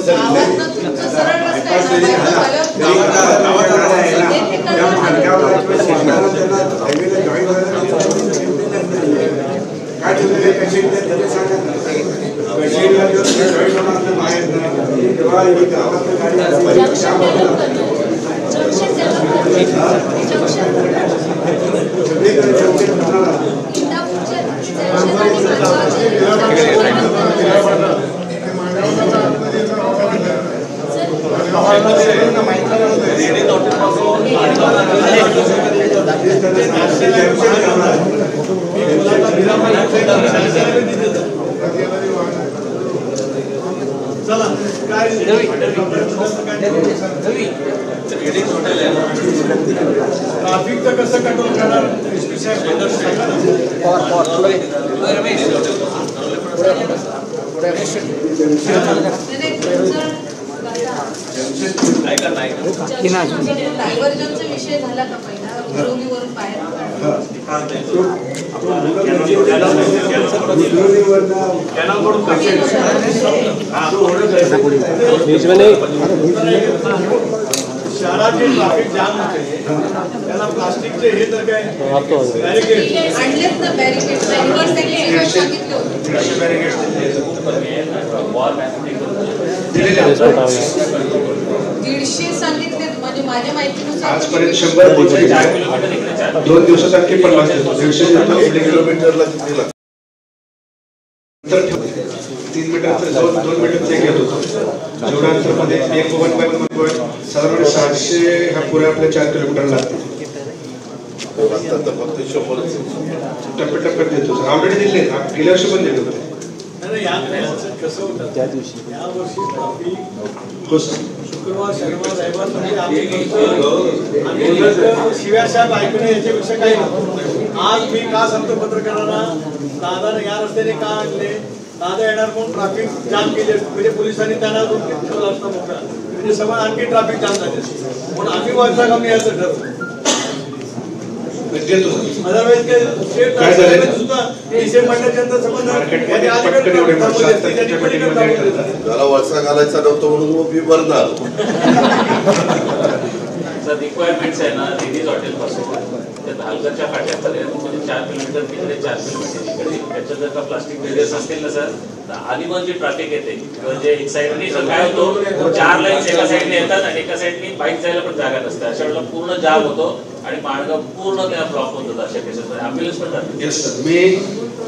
S3: चला काय ट्रॅफिकचं कसं कंट्रोल करणार.
S4: डायव्हर्जनचा विषय झाला का पहिला उरवलीवरून बाहेर
S3: शहरात जे ट्रॅफिक जाम होते त्याला प्लास्टिकचे हे तर काय बॅरिकेड
S4: आणलेत ना. बॅरिकेड सांगितलं होतं 150 सांगितले. म्हणजे माझ्या माहितीनुसार
S5: आजपर्यंत 100 2 दिवसात आणखी 50
S2: किलोमीटरला किती लागतं.
S5: 3 मीटर 2 मीटर ते घेत होतो. जेवढ्या अंतरमध्ये 1.1 साधारण 700 हा पुऱ्या आपल्या 4 किलोमीटर लागते.
S2: फक्त 100
S5: टप्प्याटप्प्यात देतो सर. ऑलरेडी दिले गेल्या वर्षी पण दिले होते.
S3: कसं होतं त्या दिवशी या वर्षी ट्रॅफिक
S5: हो सर.
S3: शुक्रवार शनिवार रविवार म्हणजे आम्ही शिव्या साहेब ऐकणे याच्यापेक्षा काही नव्हतं. आज मी का सांगतो पत्रकारांना, दादाने या रस्त्याने का आणले, दादा येणार म्हणून ट्रॅफिक जाम केले, म्हणजे पोलिसांनी त्यांना ठेवला असता मोठा, म्हणजे सगळं आणखी ट्रॅफिक जाम झाले. म्हणून आम्ही वरचा कमी यायचं ठरवलं. अदरवाईज
S2: त्याला वळसा घालायचा नव्हतं म्हणून मग मी भरणार.
S12: रिक्वायरमेंट्स आहे ना लेडीज हॉटेल पासून त्या धालगरच्या फाट्यापर्यंत म्हणजे 4 किलोमीटर तिकडे 4 किलोमीटर इकडे. त्याच्यात जर का प्लास्टिक बॅरियर्स असतील ना सर तर आधीमधून जी ट्रॅफिक येते म्हणजे एक साईडने काय होतो 4 लाईन्स एका साईडने येतात आणि एका साईडने बाईक जायला पण जागा नसते. अशा वेळेला पूर्ण जाम होतो आणि मार्ग पूर्ण त्या ब्लॉक होतात. अशा केसेस ॲम्ब्युलन्स पण जातात.
S5: Yes sir. मी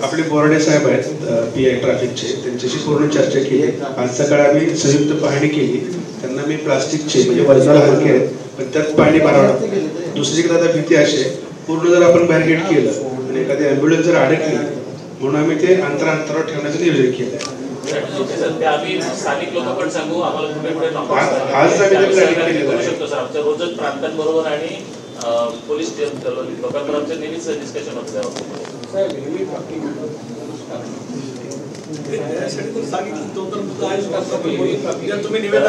S5: आपले बोर्डे साहेब आहेत PI ट्रॅफिकचे, त्यांच्याशी पूर्ण चर्चा केली. आज सकाळी आम्ही संयुक्त पाहणी केली. त्यांना मी प्लास्टिकचे म्हणजे वजनाला हलके आहेत पण त्यात पाणी भरावं. दुसरीकडे आता भीती अशी आहे पूर्ण जर आपण बॅरिकेड केलं आणि एखादी ॲम्ब्युलन्स जर अडकली म्हणून आम्ही ते अंतरावर ठेवण्याचं नियोजन केलं.
S12: आम्ही स्थानिक लोक पण सांगू आम्हाला कुठे कुठे
S5: करू
S12: शकतो सर. आमच्या रोजच प्रांतांबरोबर आणि पोलीस लोकांबरोबर आमचं नेहमीच डिस्कशन होतं.
S3: तुम्ही निवेदन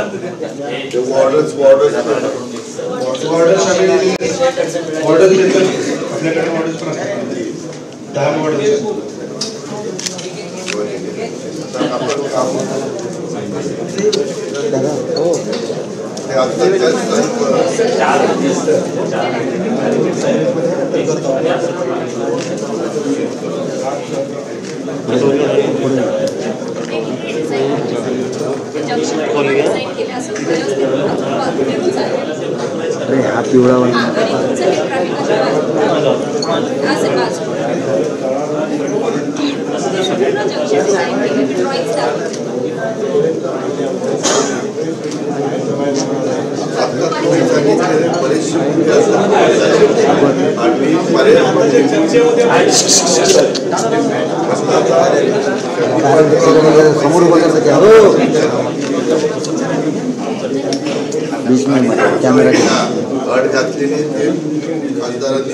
S5: आपल्याकडे मॉडेल्स पण असतात 10 मॉडेल्स.
S1: जंक्शन
S13: पिवळा वाला समोर बघायचं की हो बीच में कॅमेरा
S2: अट घातलेली ते खासदारांनी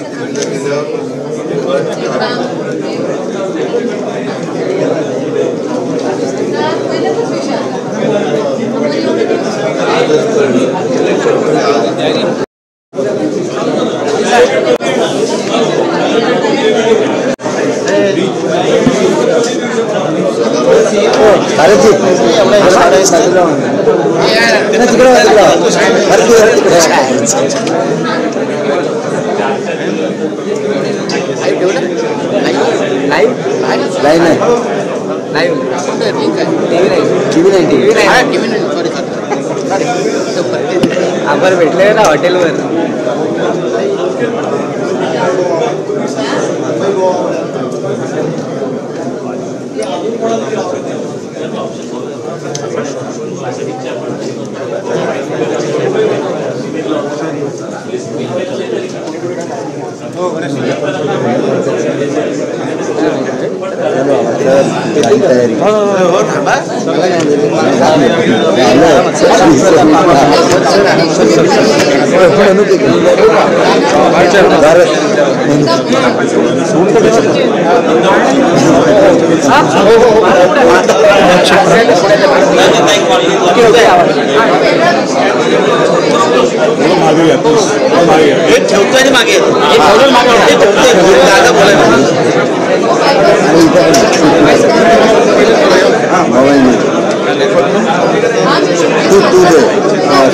S13: आपण भेटले ना हॉटेलवर तयारी
S9: ठेवतोय मागे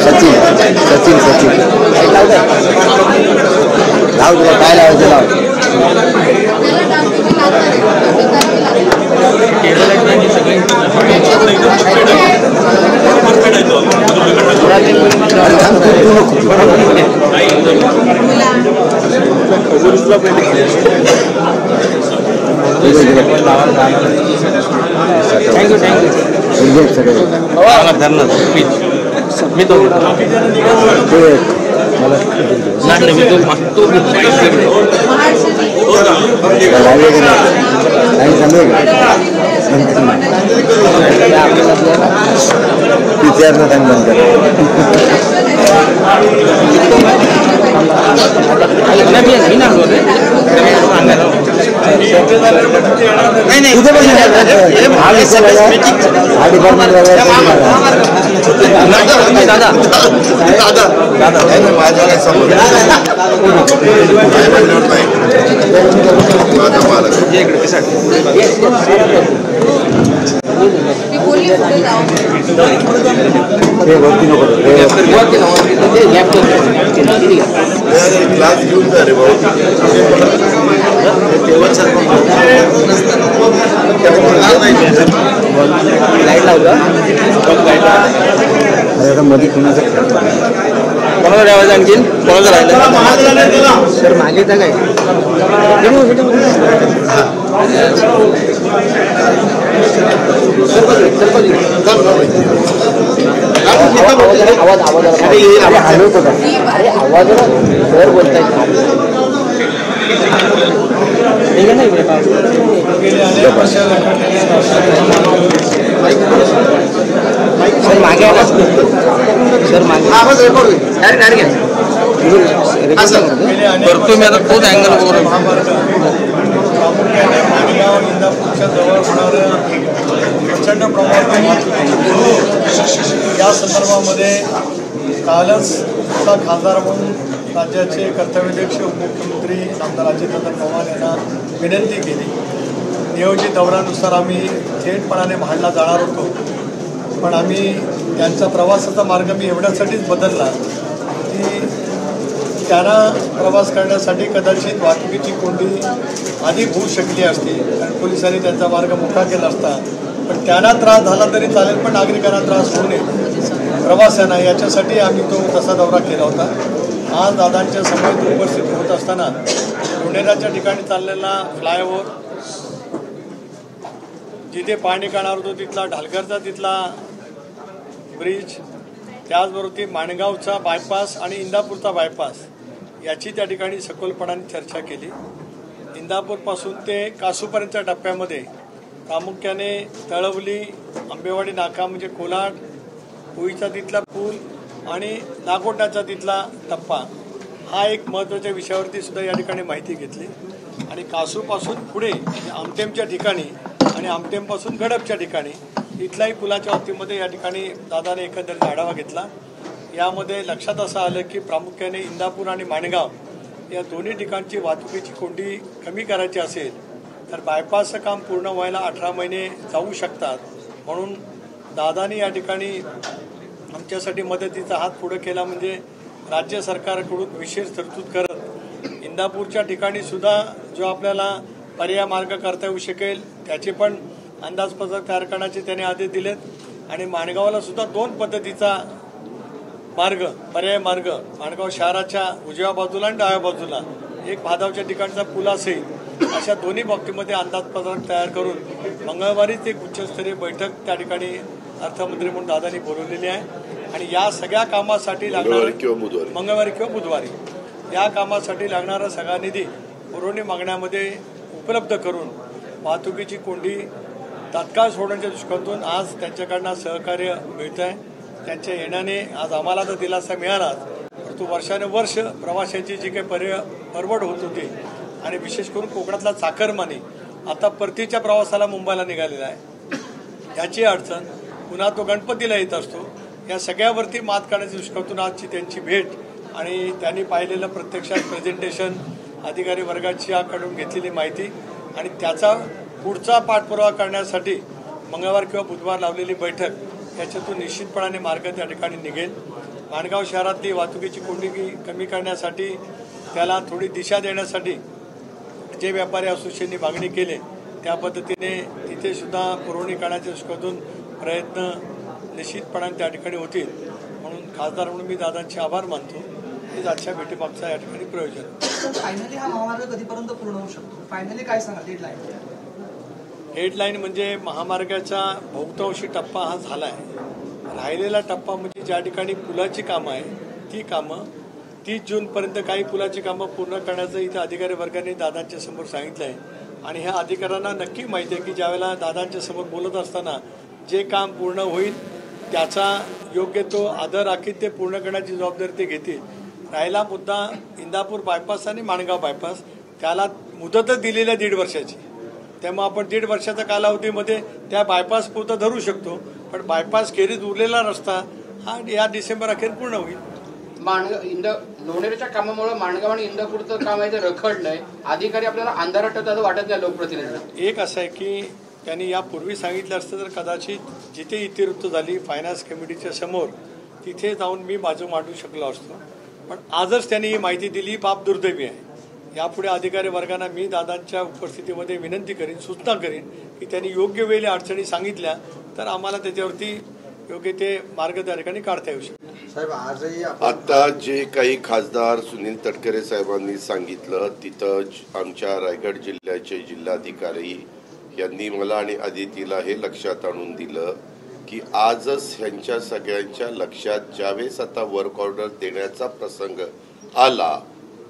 S13: सचिन सचिन सचिन लाव तुला काय लावायचं लाव क्लास घेऊन जा रे भाऊ लाईट लावलं मध्ये कुणाचं कोणाला द्यावायचं आणखीन कोणाचं राहिलं सर मागे तर काय आवाज आवाज हलवत होता अरे आवाज सर बोलताय ना इकडे सर मागे आला सर मागे आवाज रेकॉर्ड होईल करतो मी आता तोच अँगल
S3: प्रचंड प्रमाणात या संदर्भामध्ये कालच स्वतः खासदार म्हणून राज्याचे कर्तव्यदक्ष उपमुख्यमंत्री आमदार अजितदादा पवार यांना विनंती केली. नियोजित दौऱ्यानुसार आम्ही थेटपणाने महाडला जाणार होतो, पण आम्ही त्यांचा प्रवासाचा मार्ग मी एवढ्यासाठीच बदलला की त्यांना प्रवास करण्यासाठी कदाचित वाहतुकीची कोंडी अधिक होऊ शकली असती, कारण पोलिसांनी त्यांचा मार्ग मोठा केला असता. पण त्यांना त्रास झाला तरी चालेल, पण नागरिकांना त्रास होऊ नये प्रवाशांना, याच्यासाठी आम्ही तो तसा दौरा केला होता. आज दादांच्या समोर उपस्थित होत असताना लोणेराच्या ठिकाणी चाललेला फ्लायओव्हर, जिथे पाणी काढणार होतो तिथला ढालघरचा तिथला ब्रिज, त्याचबरोबर ती माणगावचा बायपास आणि इंदापूरचा बायपास याची त्या ठिकाणी सखोलपणाने चर्चा केली. इंदापूरपासून ते कासूपर्यंतच्या टप्प्यामध्ये प्रामुख्याने तळवली, आंबेवाडी नाका म्हणजे कोलाड, पुईचा तिथला पूल आणि नागोटाचा तिथला टप्पा हा एक महत्त्वाच्या विषयावरती सुद्धा या ठिकाणी माहिती घेतली. आणि कासूपासून पुढे आमटेमच्या ठिकाणी आणि आमटेमपासून गडपच्या ठिकाणी इथल्याही पुलाच्या बाबतीमध्ये या ठिकाणी दादाने एकंदरीत आढावा घेतला. यामध्ये लक्षात असं आलं की प्रामुख्याने इंदापूर आणि माणगाव या दोन्ही ठिकाणची वाहतुकीची कोंडी कमी करायची असेल तर बायपासचं काम पूर्ण व्हायला 18 महिने जाऊ शकतात. म्हणून दादानी या ठिकाणी आमच्यासाठी मदतीचा हात पुढे केला. म्हणजे राज्य सरकारकडून विशेष तरतूद करत इंदापूरच्या ठिकाणी सुद्धा जो आपल्याला पर्याय मार्ग करता येऊ शकेल त्याचे पण अंदाजपत्रक तयार करण्याचे त्याने आदेश दिलेत. आणि माणगावला सुद्धा 2 पद्धतीचा मार्ग, पर्याय मार्ग, माणगाव शहराच्या उजव्या बाजूला आणि डाव्या बाजूला एक भादावच्या ठिकाणचा पूल असेल, अशा दोन्ही बाबतीमध्ये अंदाजपत्रक तयार करून मंगळवारीच एक उच्चस्तरीय बैठक त्या ठिकाणी अर्थमंत्री म्हणून दादांनी बोलवलेली आहे. आणि या सगळ्या कामासाठी लागणारा मंगळवारी किंवा बुधवारी या कामासाठी लागणारा सगळा निधी पुरवणी मागण्यामध्ये उपलब्ध करून वाहतुकीची कोंडी तात्काळ सोडण्याच्या दृष्टीकोनातून आज त्यांच्याकडनं सहकार्य मिळत आहे. त्यांच्या येण्याने आज आम्हाला तर दिलासा मिळालाच, परंतु वर्षानुवर्ष प्रवाशांची जी काही परवड होत होती आणि विशेष करून कोकणातला चाकरमानी आता परतीच्या प्रवासाला मुंबईला निघालेला आहे, याची अडचण, पुन्हा तो गणपतीला येत असतो, या सगळ्यावरती मात करण्याच्या दृष्टीकोनातून आजची त्यांची भेट आणि त्यांनी पाहिलेलं प्रत्यक्षात प्रेझेंटेशन, अधिकारी वर्गाच्याकडून घेतलेली माहिती आणि त्याचा पुढचा पाठपुरावा करण्यासाठी मंगळवार किंवा बुधवार लावलेली बैठक याच्यातून निश्चितपणाने मार्ग त्या ठिकाणी निघेल. माणगाव शहरातली वाहतुकीची कोंडी कमी करण्यासाठी, त्याला थोडी दिशा देण्यासाठी जे व्यापारी असोसिएशननी मागणी केली त्या पद्धतीने तिथे सुद्धा पुरवणी करण्याच्या दृष्टीकोनातून प्रयत्न निश्चितपणाने त्या ठिकाणी होतील. म्हणून खासदार म्हणून मी दादांचे आभार मानतो. हेच आजच्या भेटीमागचा या ठिकाणी प्रयोजन.
S14: फायनली हा महामार्ग कधीपर्यंत पूर्ण होऊ शकतो? फायनली काय सांगा डेडलाईन?
S3: हेडलाईन म्हणजे महामार्गाचा बहुतांशी टप्पा हा झाला आहे. राहिलेला टप्पा म्हणजे ज्या ठिकाणी पुलाची कामं आहे ती कामं 30 जूनपर्यंत काही पुलाची कामं पूर्ण करण्याचं इथं अधिकारी वर्गाने दादांच्या समोर सांगितलं आहे. आणि ह्या अधिकाऱ्यांना नक्की माहिती आहे की ज्यावेळेला दादांच्या समोर बोलत असताना जे काम पूर्ण होईल त्याचा योग्य तो आदर राखीत ते पूर्ण करण्याची जबाबदारी ते घेतील. राहिला मुद्दा इंदापूर बायपास आणि माणगाव बायपास, त्याला मुदतच दिलेल्या 1.5 वर्षाची, त्यामुळे आपण 1.5 वर्षाच्या कालावधीमध्ये त्या बायपास पुरता धरू शकतो. पण बायपास खेरीज उरलेला रस्ता हा या डिसेंबर अखेर पूर्ण होईल.
S15: लोणेरच्या कामामुळे माणगाव आणि इंदापूरचं काम आहे ते रखडलंय. अधिकारी आपल्याला अंधारात ठेवतात वाटत नाही लोकप्रतिनिधी.
S3: एक असं आहे की त्यांनी यापूर्वी सांगितलं असतं तर कदाचित जिथे इतिवृत्त झाली फायनान्स कमिटीच्या समोर तिथे जाऊन मी बाजू मांडू शकलो असतो. पण आजच त्यांनी ही माहिती दिली, बाब दुर्दैवी आहे. यापुढे अधिकारी वर्गांना मी दादांच्या उपस्थितीमध्ये विनंती करीन, सूचना करीन की त्यांनी योग्य वेळी अडचणी सांगितल्या तर आम्हाला त्याच्यावरती योग्य ते मार्ग त्या ठिकाणी काढता येऊ शकतो.
S2: साहेब, आजही आता जे काही खासदार सुनील तटकरे साहेबांनी सांगितलं तिथं आमच्या रायगड जिल्ह्याचे जिल्हाधिकारी यांनी मला आणि अदितीला हे लक्षात आणून दिलं की आजच ह्यांच्या सगळ्यांच्या लक्षात ज्यावेळेस आता वर्क ऑर्डर देण्याचा प्रसंग आला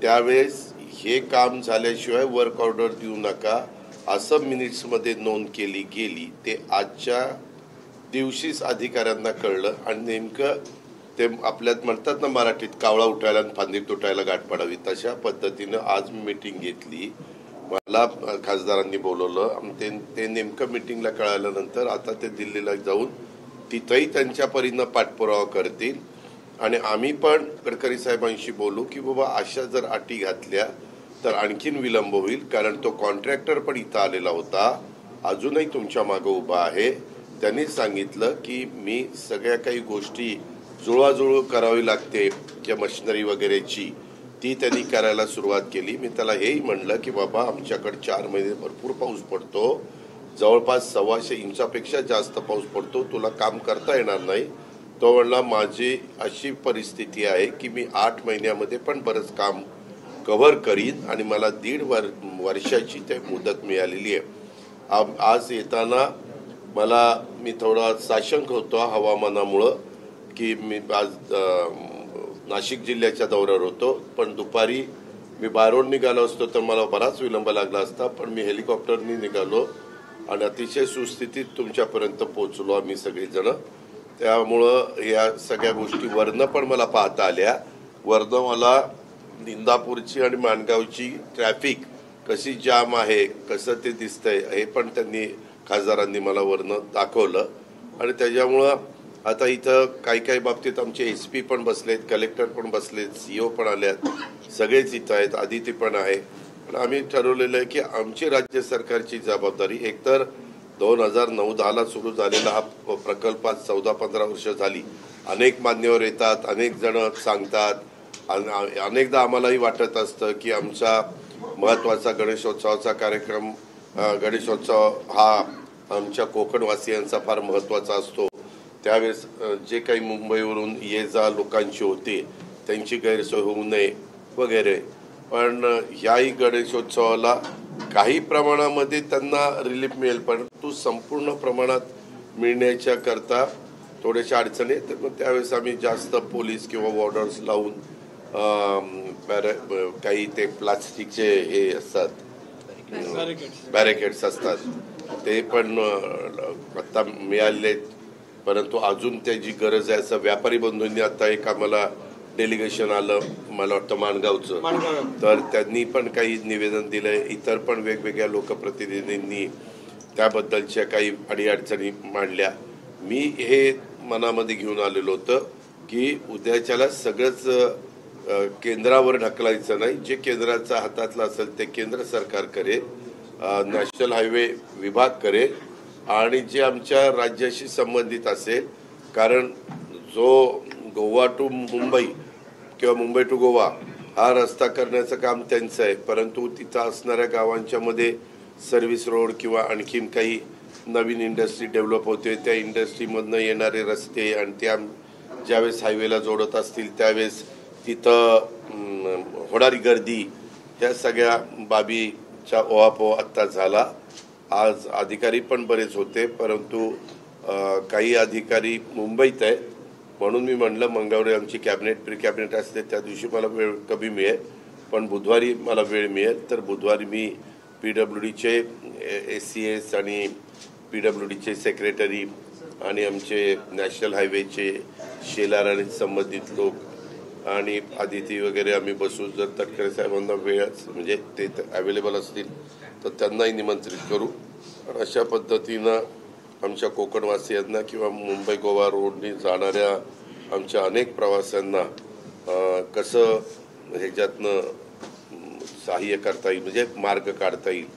S2: त्यावेळेस हे काम झाल्याशिवाय वर्क ऑर्डर देऊ नका असं मिनिट्समध्ये नोंद केली गेली. ते आजच्या दिवशीच अधिकाऱ्यांना कळलं आणि नेमकं ते आपल्यात म्हणतात ना मराठीत, कावळा उठायला आणि फांदी तुटायला गाठ पडावी, तशा पद्धतीनं आज मी मीटिंग घेतली. मला खासदारांनी बोलवलं, ते नेमकं मीटिंगला कळाल्यानंतर आता ते दिल्लीला जाऊन तिथंही त्यांच्या परीनं पाठपुरावा करतील. आणि आम्ही पण गडकरी साहेबांशी बोलू की बाबा अशा जर अटी घातल्या तर आणखीन विलंब होईल, कारण तो कॉन्ट्रॅक्टर पण इथं आलेला होता, अजूनही तुमच्या मागं उभा आहे. त्यांनी सांगितलं की मी सगळ्या काही गोष्टी जुळवाजुळव करावी लागते, ज्या मशिनरी वगैरेची ती त्यांनी करायला सुरुवात केली. मी त्याला हेही म्हणलं की बाबा आमच्याकडे 4 महिने भरपूर पाऊस पडतो, जवळपास 125 इंचापेक्षा जास्त पाऊस पडतो, तुला काम करता येणार नाही, तो म्हणला माझी अशी परिस्थिती आहे की मी 8 महिन्यामध्ये पण बरंच काम कव्हर करीन आणि मला 1.5 वर्षाची ते मुदत मिळालेली आहे. आज येताना मी थोडा साशंक होतो हवामानामुळं की मी आज नाशिक जिल्ह्याच्या दौऱ्यावर होतो, पण दुपारी मी बाहेरून निघालो असतो तर मला बराच विलंब लागला असता, पण मी हेलिकॉप्टरनी निघालो आणि अतिशय सुस्थितीत तुमच्यापर्यंत पोहोचलो आम्ही सगळेजण. त्यामुळं या सगळ्या गोष्टी वरनं पण मला पाहता आल्या. वरनं मला इंदापूरची आणि माणगावची ट्रॅफिक कशी जाम आहे, कसं ते दिसतंय हे पण त्यांनी खासदारांनी मला वरनं दाखवलं. आणि त्याच्यामुळं आता इथं काही बाबतीत आमचे SP पण बसलेत, कलेक्टर पण बसलेत, CO पण आल्यात, सगळेच इथं आहेत, आदिती पण आहे. आणि आम्ही ठरवलेलं आहे की आमची राज्य सरकारची जबाबदारी एकतर 2009-10ला सुरू झालेला हा प्रकल्प 14-15 वर्ष झाली. अनेक मान्यवर येतात, अनेक जण सांगतात, अनेकदा आम्हालाही वाटत असतं की आमचा महत्त्वाचा गणेशोत्सवाचा कार्यक्रम, गणेशोत्सव हा आमच्या कोकणवासियांचा फार महत्त्वाचा असतो. त्यावेळेस जे काही मुंबईवरून ये जा लोकांची होते त्यांची गैरसोय होऊ नये वगैरे. पण ह्याही गणेशोत्सवाला काही प्रमाणामध्ये त्यांना रिलीफ मिळेल, परंतु संपूर्ण प्रमाणात मिळण्याच्या करता थोड्याशा अडचणी आहेत. मग त्यावेळेस आम्ही जास्त पोलीस किंवा वॉर्डर्स लावून काही ते प्लास्टिकचे हे असतात, बॅरिकेड्स असतात, ते पण आता मिळालेत, परंतु अजून त्याची गरज आहे. असं व्यापारी बंधूंनी आता एक आम्हाला डेलिगेशन आलं, मला वाटतं माणगावचं, तर त्यांनी पण काही निवेदन दिलंय. इतर पण वेगवेगळ्या लोकप्रतिनिधींनी त्याबद्दलच्या काही अडीअडचणी मांडल्या. मी हे मनामध्ये घेऊन आलेलो होतं की उद्याच्याला सगळंच केंद्रावर ढकलायचं नाही. जे केंद्राच्या हातातलं असेल ते केंद्र सरकार करेल, नॅशनल हायवे विभाग करेल, आणि जे आमच्या राज्याशी संबंधित असेल, कारण जो गोवा टू मुंबई किंवा मुंबई टू गोवा हा रस्ता करण्याचं काम त्यांचं आहे, परंतु तिथं असणाऱ्या गावांच्या मध्ये सर्व्हिस रोड किंवा आणखीन काही नवीन इंडस्ट्री डेव्हलप होते, त्या इंडस्ट्रीमधनं येणारे रस्ते आणि त्या ज्यावेळेस हायवेला जोडत असतील त्यावेळेस तिथं होणारी गर्दी, ह्या सगळ्या बाबीचा ओहापोह आत्ता झाला. आज अधिकारी पण बरेच होते, परंतु काही अधिकारी मुंबईत आहे, म्हणून मी म्हणलं मंगळवारी आमची प्री कॅबिनेट असते त्या दिवशी मला वेळ कमी मिळेल, पण बुधवारी मला वेळ मिळेल. तर बुधवारी मी PWDचे SCS आणि PWDचे सेक्रेटरी आणि आमचे नॅशनल हायवेचे शेलार आणि संबंधित लोक आणि आदिती वगैरे आम्ही बसू. जर तटकरे साहेबांना वेळच म्हणजे ते अवेलेबल असतील तर त्यांनाही निमंत्रित करू. अशा पद्धतीनं आमच्या कोकणवासियांना किंवा मुंबई गोवा रोडनी जाणाऱ्या आमच्या अनेक प्रवाशांना कसं ह्याच्यातनं सहाय्य करता येईल, म्हणजे मार्ग काढता येईल.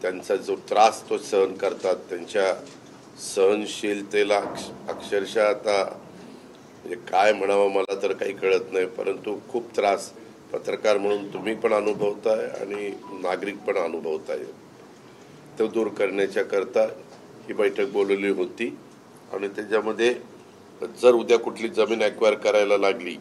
S2: त्यांचा जो त्रास तो सहन करतात, त्यांच्या सहनशीलतेला अक्षरशः आता म्हणजे काय म्हणावं मला तर काही कळत नाही, परंतु खूप त्रास पत्रकार म्हणून तुम्ही पण अनुभवताय आणि नागरिक पण अनुभवताय. तो दूर करण्याच्या करता ही बैठक बोलवली होती. आणि त्याच्यामध्ये जर उद्या कुठली जमीन ॲक्वायर करायला लागली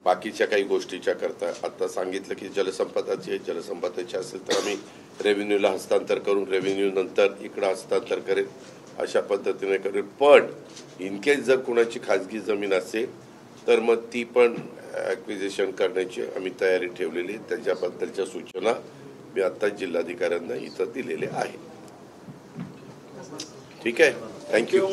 S2: बाकीच्या काही गोष्टीच्या करता, आता सांगितलं की जलसंपदाची असेल तर आम्ही रेव्हेन्यूला हस्तांतर करून रेव्हेन्यू नंतर इकडं हस्तांतर करेल, अशा पद्धतीने करेल. पण इनकेस जर कुणाची खाजगी जमीन असेल तर मग ती पण ॲक्विजिशन करण्याची आम्ही तयारी ठेवलेली. त्याच्याबद्दलच्या सूचना मी आता जिल्हाधिकाऱ्यांना इथं दिलेल्या आहेत. ठीक आहे, थँक्यू.